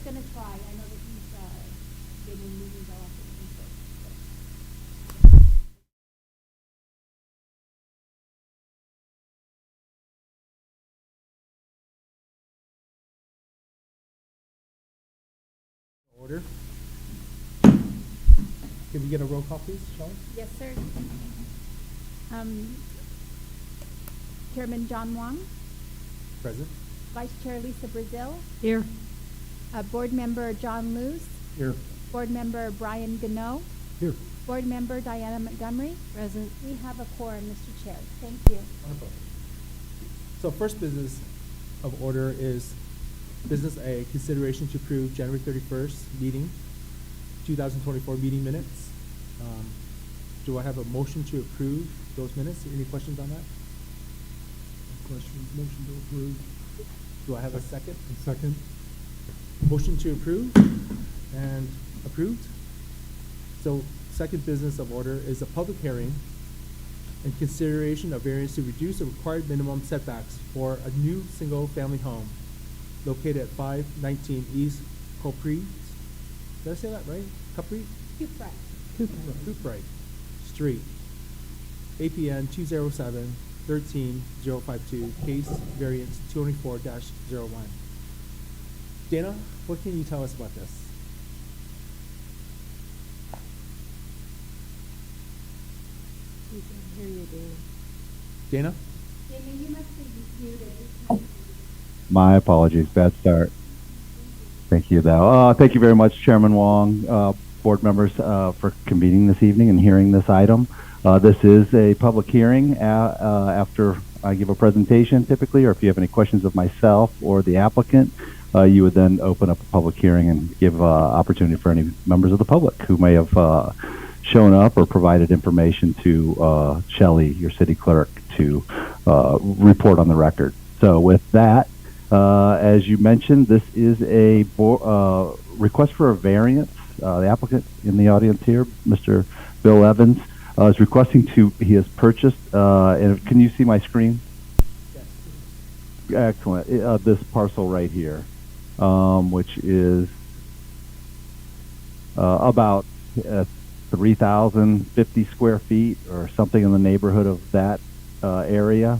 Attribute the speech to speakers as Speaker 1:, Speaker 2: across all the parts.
Speaker 1: gonna try. I know that he's been in meetings a lot.
Speaker 2: Order. Can we get a roll call, please, Shelley?
Speaker 1: Yes, sir. Chairman John Wong,
Speaker 2: Present.
Speaker 1: Vice Chair Lisa Brazil,
Speaker 3: Here.
Speaker 1: Board Member John Luce,
Speaker 2: Here.
Speaker 1: Board Member Brian Gano,
Speaker 2: Here.
Speaker 1: Board Member Diana Montgomery.
Speaker 3: Present.
Speaker 1: We have a quorum, Mr. Chair. Thank you.
Speaker 2: Wonderful. So first business of order is business A, consideration to approve January 31st meeting, 2024 meeting minutes. Do I have a motion to approve those minutes? Any questions on that?
Speaker 4: Questions, motion to approve.
Speaker 2: Do I have a second?
Speaker 4: Second.
Speaker 2: Motion to approve and approved. So second business of order is a public hearing and consideration of variance to reduce the required minimum setbacks for a new single-family home located at 519 East Cupri. Did I say that right? Cupri?
Speaker 1: Cupra.
Speaker 2: Cupri Street. APN 207-13052, case variance 224-01. Dana, what can you tell us about this?
Speaker 3: We can hear you,
Speaker 2: Dana?
Speaker 3: Dana.
Speaker 1: Jamie, you must be muted.
Speaker 5: My apologies, bad start. Thank you, though. Thank you very much, Chairman Wong, board members, for convening this evening and hearing this item. This is a public hearing after I give a presentation, typically, or if you have any questions of myself or the applicant, you would then open up a public hearing and give opportunity for any members of the public who may have shown up or provided information to Shelley, your city clerk, to report on the record. So with that, as you mentioned, this is a request for a variance. The applicant in the audience here, Mr. Bill Evans, is requesting he has purchased, and can you see my screen?
Speaker 2: Yes.
Speaker 5: Excellent. This parcel right here, which is about 3,050 square feet or something in the neighborhood of that area.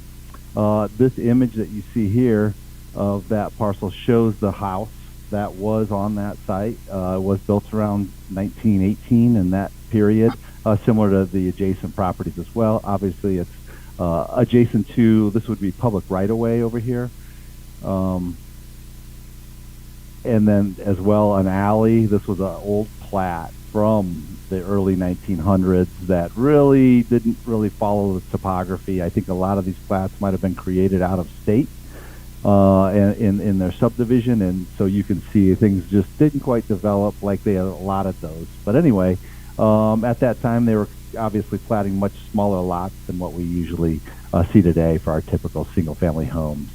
Speaker 5: This image that you see here of that parcel shows the house that was on that site. It was built around 1918 in that period, similar to the adjacent properties as well. Obviously, it's adjacent to, this would be public right-of-way over here. And then as well an alley. This was an old plat from the early 1900s that really didn't follow the topography. I think a lot of these plats might have been created out of state in their subdivision, and so you can see things just didn't quite develop like they had allotted those. But anyway, at that time they were obviously platting much smaller lots than what we usually see today for our typical single-family homes.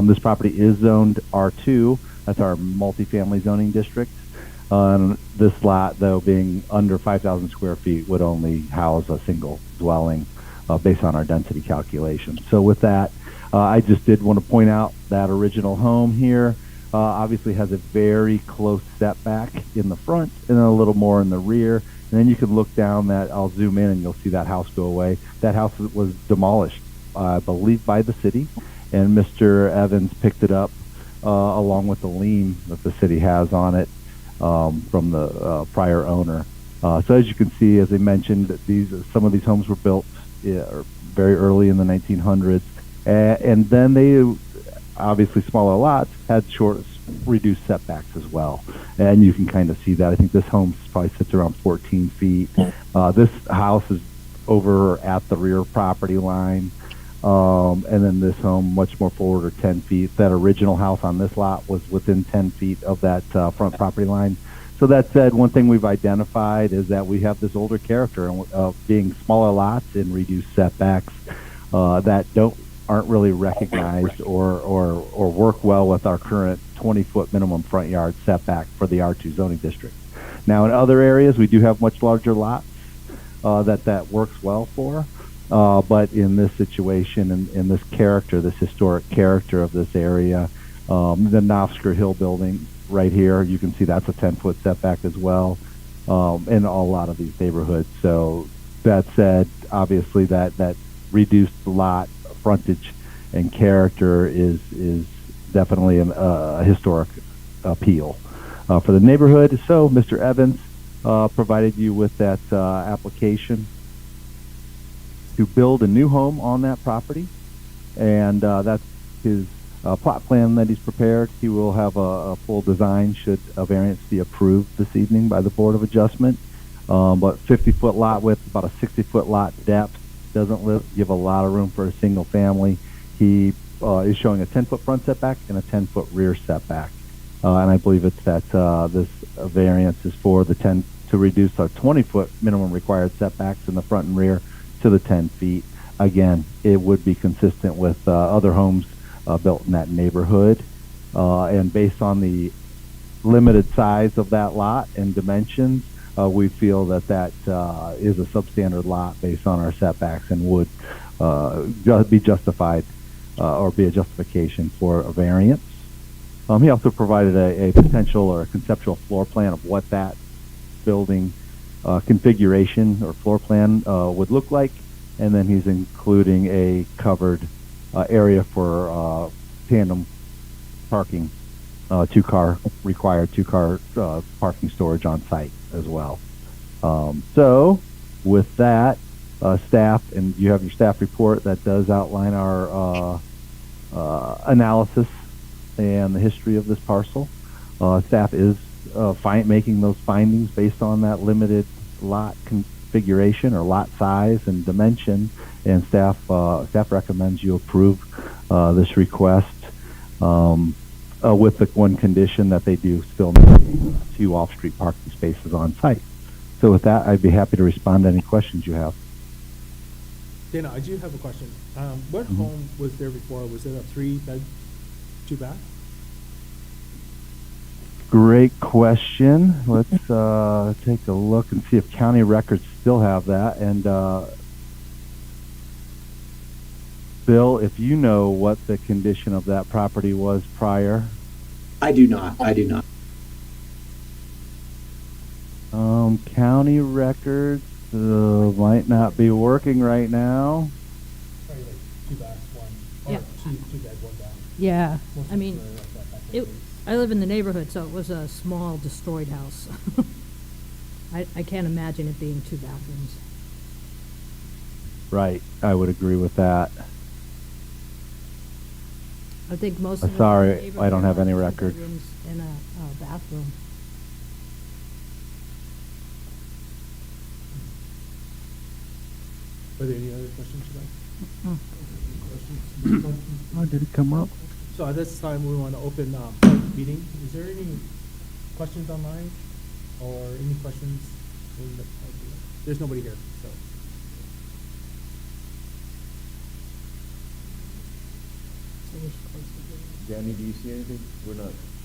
Speaker 5: This property is zoned R2. That's our multifamily zoning district. This lot, though, being under 5,000 square feet, would only house a single dwelling based on our density calculation. So with that, I just did want to point out that original home here obviously has a very close setback in the front and then a little more in the rear. And then you can look down that, I'll zoom in and you'll see that house go away. That house was demolished, I believe, by the city, and Mr. Evans picked it up along with the lien that the city has on it from the prior owner. So as you can see, as I mentioned, some of these homes were built very early in the 1900s, and then they obviously smaller lots had reduced setbacks as well, and you can kind of see that. I think this home probably sits around 14 feet. This house is over at the rear property line, and then this home much more forward, or 10 feet. That original house on this lot was within 10 feet of that front property line. So that said, one thing we've identified is that we have this older character of being smaller lots and reduced setbacks that aren't really recognized or work well with our current 20-foot minimum front yard setback for the R2 zoning district. Now, in other areas, we do have much larger lots that works well for. But in this situation, in this character, this historic character of this area, the Knopfsker Hill building right here. You can see that's a 10-foot setback as well, in a lot of these neighborhoods. So that said, obviously that reduced lot frontage and character is definitely a historic appeal for the neighborhood. So Mr. Evans provided you with that application to build a new home on that property, and that's his plot plan that he's prepared. He will have a full design should a variance be approved this evening by the Board of Adjustment. But 50-foot lot width, about a 60-foot lot depth, doesn't give a lot of room for a single family. He is showing a 10-foot front setback and a 10-foot rear setback. And I believe it's that this variance is for to reduce our 20-foot minimum required setbacks in the front and rear to the 10 feet. Again, it would be consistent with other homes built in that neighborhood. And based on the limited size of that lot and dimensions, we feel that is a substandard lot based on our setbacks and would be justified or be a justification for a variance. He also provided a potential or a conceptual floor plan of what that building configuration or floor plan would look like, and then he's including a covered area for tandem parking, required two-car parking storage on site as well. So with that, staff, and you have your staff report that does outline our analysis and the history of this parcel. Staff is making those findings based on that limited lot configuration or lot size and dimension, and staff recommends you approve this request with the one condition that they do still maintain 2 off-street parking spaces on site. So with that, I'd be happy to respond to any questions you have.
Speaker 2: Dana, I do have a question. What home was there before? Was it a 3-bed, 2-bath?
Speaker 5: Great question. Let's take a look and see if county records still have that. And Bill, if you know what the condition of that property was prior.
Speaker 4: I do not.
Speaker 5: County records might not be working right now.
Speaker 2: Probably like 2 baths, 1, or
Speaker 3: Yeah.
Speaker 2: 2 bed, 1 bath.
Speaker 3: Yeah,
Speaker 2: Most
Speaker 3: I mean,
Speaker 2: people are like that back in
Speaker 3: it,
Speaker 2: the days.
Speaker 3: I live in the neighborhood, so it was a small destroyed house. I can't imagine it being 2 bathrooms.
Speaker 5: Right, I would agree with that.
Speaker 3: I think most of the
Speaker 5: Sorry,
Speaker 3: neighborhood
Speaker 5: I don't have any
Speaker 3: are 2
Speaker 5: record.
Speaker 3: bedrooms and a bathroom.
Speaker 2: Are there any other questions about?
Speaker 5: Oh, did it come up?
Speaker 2: So at this time, we want to open public meeting. Is there any questions online or any questions in the? There's nobody here, so.
Speaker 3: So we should close the hearing.
Speaker 6: Danny, do you see anything?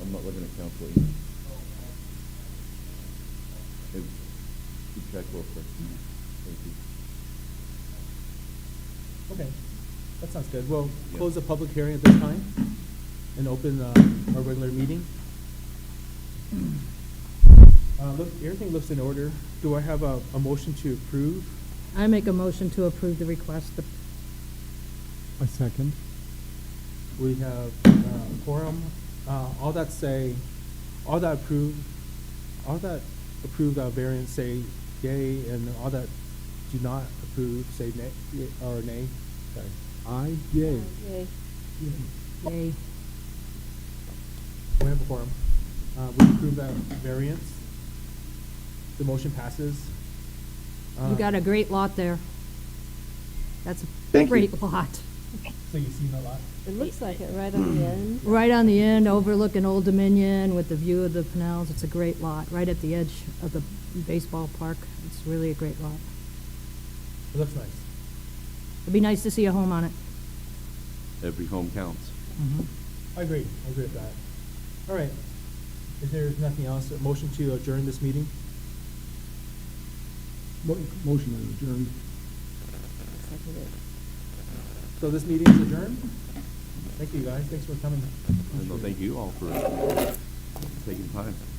Speaker 6: I'm not looking at council email. Hey, keep check real quick. Thank you.
Speaker 2: Okay, that sounds good. We'll
Speaker 6: Yeah.
Speaker 2: close the public hearing at this time and open our regular meeting. Look, everything looks in order. Do I have a motion to approve?
Speaker 3: I make a motion to approve the request.
Speaker 7: A second.
Speaker 2: We have quorum. All that approve variance say yay, and all that do not approve say nay or nay. Sorry.
Speaker 7: Aye, yay.
Speaker 1: Yay.
Speaker 3: Yay.
Speaker 2: We have a quorum. We approve that variance. The motion passes.
Speaker 3: You got a great lot there. That's a
Speaker 4: Thank you.
Speaker 3: great lot.
Speaker 2: So you see that lot?
Speaker 1: It looks like it right on the end.
Speaker 3: Right on the end, overlooking Old Dominion with the view of the canals. It's a great lot, right at the edge of the baseball park. It's really a great lot.
Speaker 2: It looks nice.
Speaker 3: It'd be nice to see a home on it.
Speaker 6: Every home counts.
Speaker 2: I agree with that. All right. If there's nothing else, a motion to adjourn this meeting?
Speaker 7: Motion is adjourned.
Speaker 1: Second it.
Speaker 2: So this meeting is adjourned? Thank you, guys. Thanks for coming.
Speaker 6: No, thank you all for Taking time.